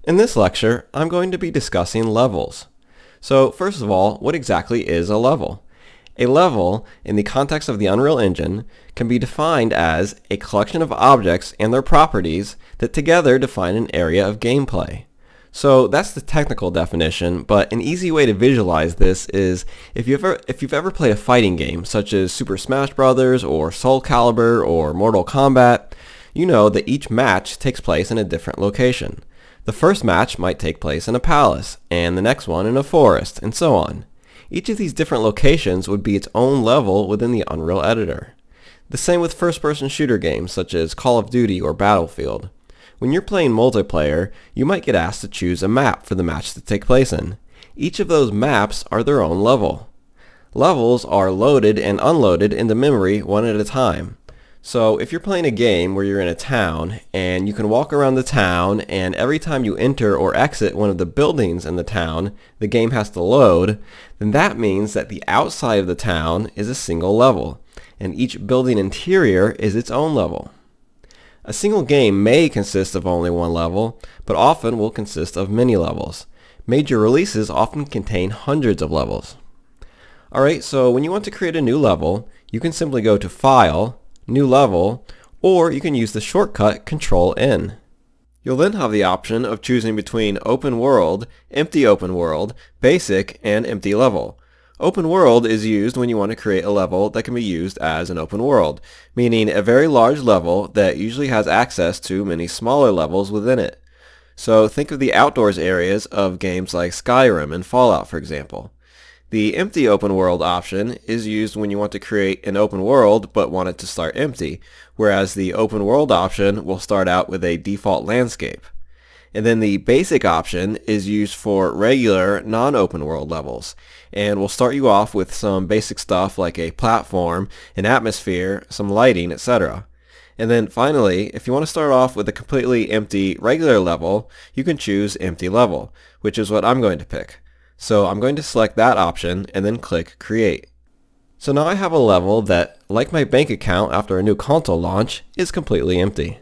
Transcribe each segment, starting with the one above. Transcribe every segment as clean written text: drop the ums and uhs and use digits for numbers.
In this lecture, I'm going to be discussing levels. So first of all, what exactly is a level? A level, in the context of the Unreal Engine, can be defined as a collection of objects and their properties that together define an area of gameplay. So that's the technical definition, but an easy way to visualize this is if you've ever played a fighting game such as Super Smash Bros. Or Soul Calibur or Mortal Kombat, you know that each match takes place in a different location. The first match might take place in a palace, and the next one in a forest, and so on. Each of these different locations would be its own level within the Unreal Editor. The same with first-person shooter games such as Call of Duty or Battlefield. When you're playing multiplayer, you might get asked to choose a map for the match to take place in. Each of those maps are their own level. Levels are loaded and unloaded into memory one at a time. So if you're playing a game where you're in a town and you can walk around the town, and every time you enter or exit one of the buildings in the town, the game has to load, then that means that the outside of the town is a single level, and each building interior is its own level. A single game may consist of only one level, but often will consist of many levels. Major releases often contain hundreds of levels. Alright, so when you want to create a new level, you can simply go to File, New Level, or you can use the shortcut Ctrl N. You'll then have the option of choosing between Open World, Empty Open World, Basic, and Empty Level. Open World is used when you want to create a level that can be used as an open world, meaning a very large level that usually has access to many smaller levels within it. So think of the outdoors areas of games like Skyrim and Fallout, for example. The Empty Open World option is used when you want to create an open world but want it to start empty, whereas the Open World option will start out with a default landscape. And then the Basic option is used for regular non-open world levels, and will start you off with some basic stuff like a platform, an atmosphere, some lighting, etc. And then finally, if you want to start off with a completely empty regular level, you can choose Empty Level, which is what I'm going to pick. So I'm going to select that option and then click Create. So now I have a level that, like my bank account after a new console launch, is completely empty.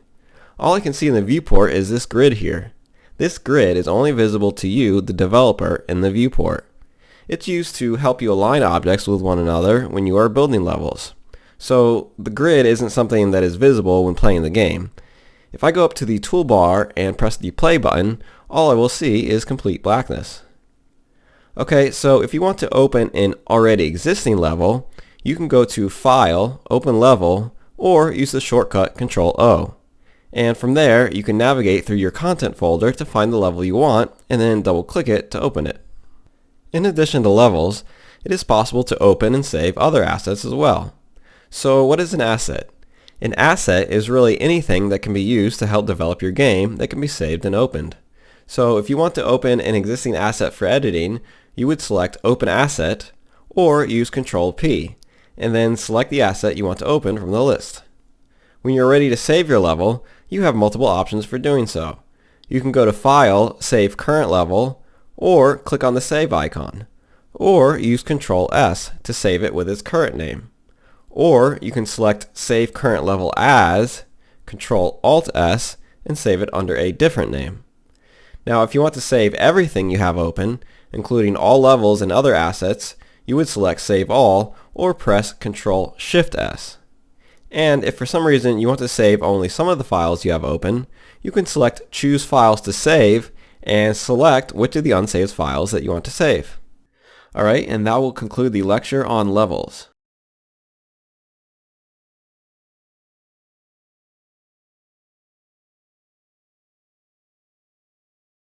All I can see in the viewport is this grid here. This grid is only visible to you, the developer, in the viewport. It's used to help you align objects with one another when you are building levels. So the grid isn't something that is visible when playing the game. If I go up to the toolbar and press the play button, all I will see is complete blackness. Okay, so if you want to open an already existing level, you can go to File, Open Level, or use the shortcut Ctrl O. And from there, you can navigate through your content folder to find the level you want, and then double-click it to open it. In addition to levels, it is possible to open and save other assets as well. So what is an asset? An asset is really anything that can be used to help develop your game that can be saved and opened. So if you want to open an existing asset for editing, you would select Open Asset, or use Ctrl P, and then select the asset you want to open from the list. When you're ready to save your level, you have multiple options for doing so. You can go to File, Save Current Level, or click on the Save icon, or use Ctrl S to save it with its current name. Or you can select Save Current Level As, Ctrl Alt S, and save it under a different name. Now if you want to save everything you have open, including all levels and other assets, you would select Save All or press Ctrl Shift S. And if for some reason you want to save only some of the files you have open, you can select Choose Files to Save and select which of the unsaved files that you want to save. Alright, and that will conclude the lecture on levels.